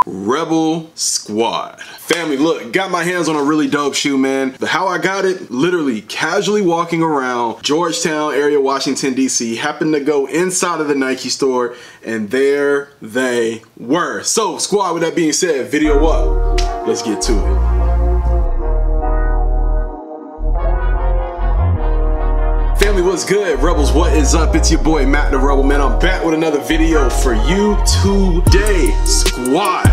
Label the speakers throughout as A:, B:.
A: Rebel Squad. Family, look, got my hands on a really dope shoe, man. How I got it, literally casually walking around Georgetown area, Washington, D.C., happened to go inside of the Nike store, and there they were. So, squad, with that being said, video up. Let's get to it. Family, what's good? Rebels, what is up? It's your boy, Matt the Rebel, man. I'm back with another video for you today.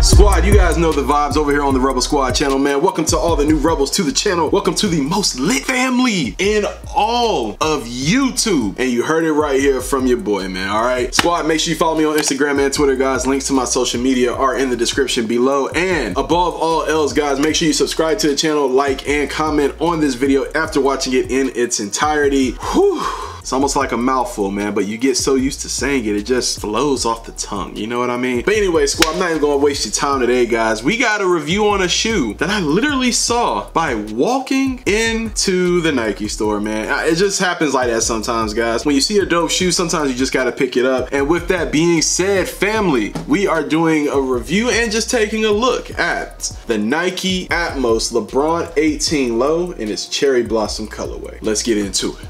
A: Squad, you guys know the vibes over here on the Rebel Squad channel, man. Welcome to all the new Rebels to the channel. Welcome to the most lit family in all of YouTube. And you heard it right here from your boy, man, all right? Squad, make sure you follow me on Instagram and Twitter, guys. Links to my social media are in the description below. And above all else, guys, make sure you subscribe to the channel, like, and comment on this video after watching it in its entirety. Whew. It's almost like a mouthful, man, but you get so used to saying it, it just flows off the tongue, you know what I mean? But anyway, squad, I'm not even gonna waste your time today, guys. We got a review on a shoe that I literally saw by walking into the Nike store, man. It just happens like that sometimes, guys. When you see a dope shoe, sometimes you just gotta pick it up. And with that being said, family, we are doing a review and just taking a look at the Nike Atmos LeBron 18 Low in its cherry blossom colorway. Let's get into it.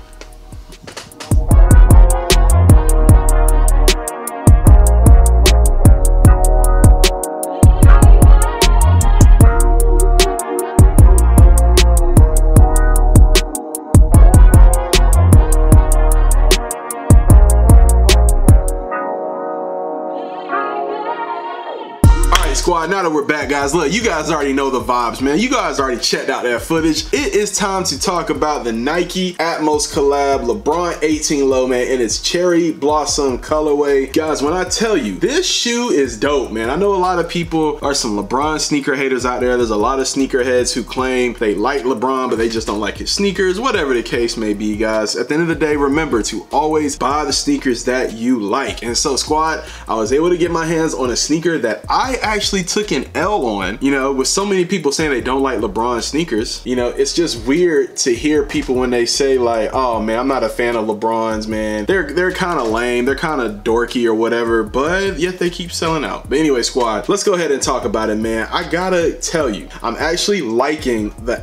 A: Squad, now that we're back, guys, look, you guys already know the vibes, man. You guys already checked out that footage. It is time to talk about the Nike Atmos collab LeBron 18 Low, man, in its cherry blossom colorway. Guys, when I tell you, this shoe is dope, man. I know a lot of people are some LeBron sneaker haters out there. There's a lot of sneakerheads who claim they like LeBron, but they just don't like his sneakers, whatever the case may be, guys. At the end of the day, remember to always buy the sneakers that you like. And so, squad, I was able to get my hands on a sneaker that I actually took an L on, you know, with so many people saying they don't like LeBron sneakers. You know, it's just weird to hear people when they say like, oh man, I'm not a fan of LeBron's, man. They're kind of lame, they're kind of dorky or whatever, but yet they keep selling out. But anyway, squad, let's go ahead and talk about it, man. I gotta tell you, I'm actually liking the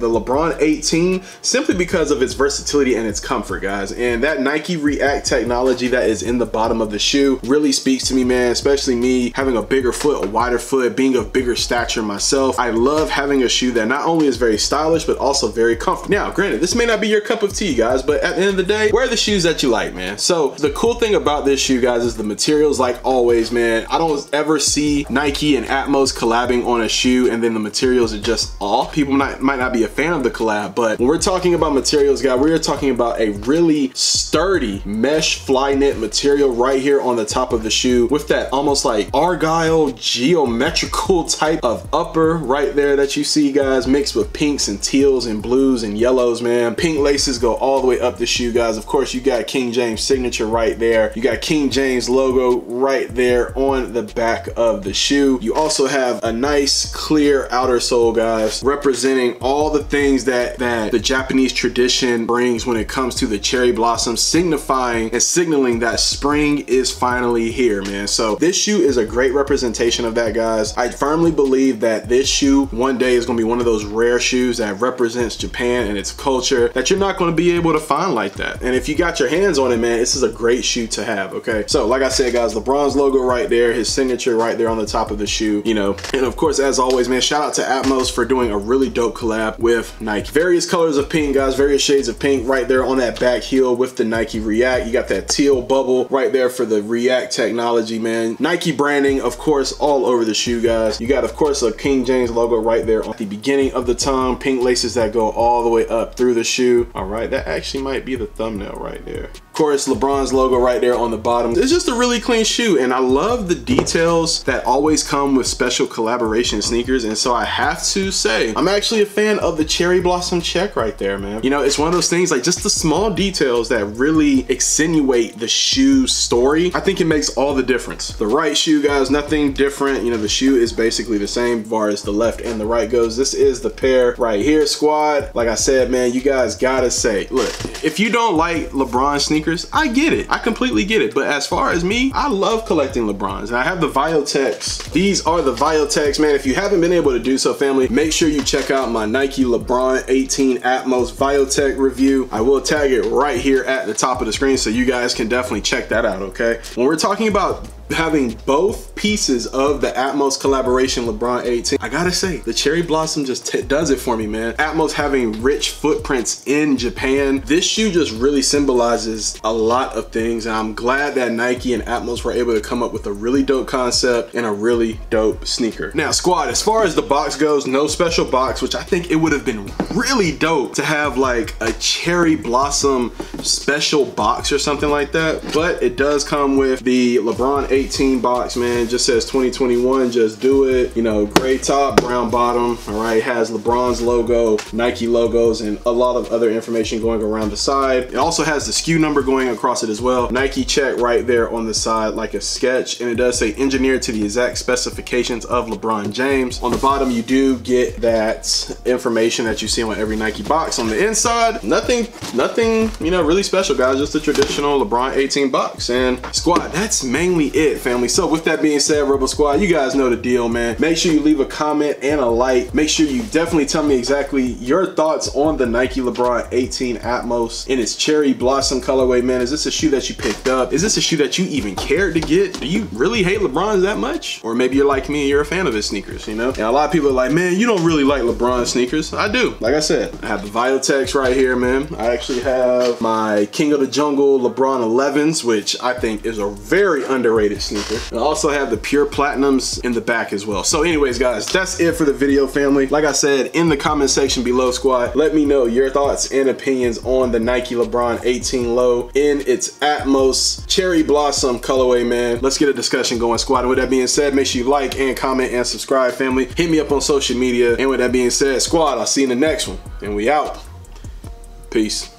A: LeBron 18 simply because of its versatility and its comfort, guys. And that Nike React technology that is in the bottom of the shoe really speaks to me, man, especially me having a bigger foot, a wider foot, being of bigger stature myself. I love having a shoe that not only is very stylish, but also very comfortable. Now, granted, this may not be your cup of tea, guys, but at the end of the day, wear the shoes that you like, man. So the cool thing about this shoe, guys, is the materials, like always, man. I don't ever see Nike and Atmos collabing on a shoe and then the materials are just off. People might not be a fan of the collab, but when we're talking about materials, guys, we are talking about a really sturdy mesh fly knit material right here on the top of the shoe with that almost like argyle geometrical type of upper right there that you see, guys, mixed with pinks and teals and blues and yellows, man. Pink laces go all the way up the shoe, guys. Of course, you got King James signature right there. You got King James logo right there on the back of the shoe. You also have a nice clear outer sole, guys, representing all the things that the Japanese tradition brings when it comes to the cherry blossom, signifying and signaling that spring is finally here, man. So this shoe is a great representation of that, guys. I firmly believe that this shoe one day is going to be one of those rare shoes that represents Japan and its culture that you're not going to be able to find like that. And if you got your hands on it, man, this is a great shoe to have, okay? So like I said, guys, LeBron's logo right there, his signature right there on the top of the shoe, you know. And of course, as always, man, shout out to Atmos for doing a really dope collab with Nike. Various colors of pink, guys, various shades of pink right there on that back heel with the Nike React. You got that teal bubble right there for the React technology, man. Nike branding, of course, all over the shoe, guys. You got, of course, a King James logo right there on the beginning of the tongue, pink laces that go all the way up through the shoe. All right, that actually might be the thumbnail right there. Of course, LeBron's logo right there on the bottom. It's just a really clean shoe, and I love the details that always come with special collaboration sneakers. And so I have to say, I'm actually a fan of the cherry blossom check right there, man. You know, it's one of those things, like just the small details that really accentuate the shoe story. I think it makes all the difference. The right shoe, guys, nothing different. You know, the shoe is basically the same as far as the left and the right goes. This is the pair right here, squad. Like I said, man, you guys gotta say, look, if you don't like LeBron sneakers, sneakers, I get it. I completely get it. But as far as me, I love collecting LeBrons. And I have the Viotechs. These are the Viotechs, man. If you haven't been able to do so, family, make sure you check out my Nike LeBron 18 Atmos Viotech review. I will tag it right here at the top of the screen so you guys can definitely check that out, okay? When we're talking about having both pieces of the Atmos collaboration LeBron 18, I gotta say, the Cherry Blossom just does it for me, man. Atmos having rich footprints in Japan. This shoe just really symbolizes a lot of things, and I'm glad that Nike and Atmos were able to come up with a really dope concept and a really dope sneaker. Now, squad, as far as the box goes, no special box, which I think it would have been really dope to have like a Cherry Blossom special box or something like that, but it does come with the LeBron 18 box, man. It just says 2021, just do it. You know, gray top, brown bottom, all right? Has LeBron's logo, Nike logos, and a lot of other information going around the side. It also has the SKU number going across it as well. Nike check right there on the side like a sketch, and it does say engineered to the exact specifications of LeBron James. On the bottom, you do get that information that you see on every Nike box. On the inside, nothing, you know, really special, guys. Just a traditional LeBron 18 box. And squad, that's mainly it, family. So with that being said, Rebel Squad, you guys know the deal, man. Make sure you leave a comment and a like. Make sure you definitely tell me exactly your thoughts on the Nike LeBron 18 Atmos in its Cherry Blossom colorway, man. Is this a shoe that you picked up? Is this a shoe that you even cared to get? Do you really hate LeBron's that much? Or maybe you're like me and you're a fan of his sneakers, you know? And a lot of people are like, man, you don't really like LeBron sneakers. I do. Like I said, I have the Viotechs right here, man. I actually have my King of the Jungle LeBron 11s, which I think is a very underrated sneaker. And I also have the Pure Platinums in the back as well. So anyways, guys, that's it for the video, family. Like I said, in the comment section below, squad, let me know your thoughts and opinions on the Nike LeBron 18 Low in its Atmos Cherry Blossom colorway, man. Let's get a discussion going, squad. And with that being said, make sure you like and comment and subscribe, family. Hit me up on social media. And with that being said, squad, I'll see you in the next one. And we out. Peace.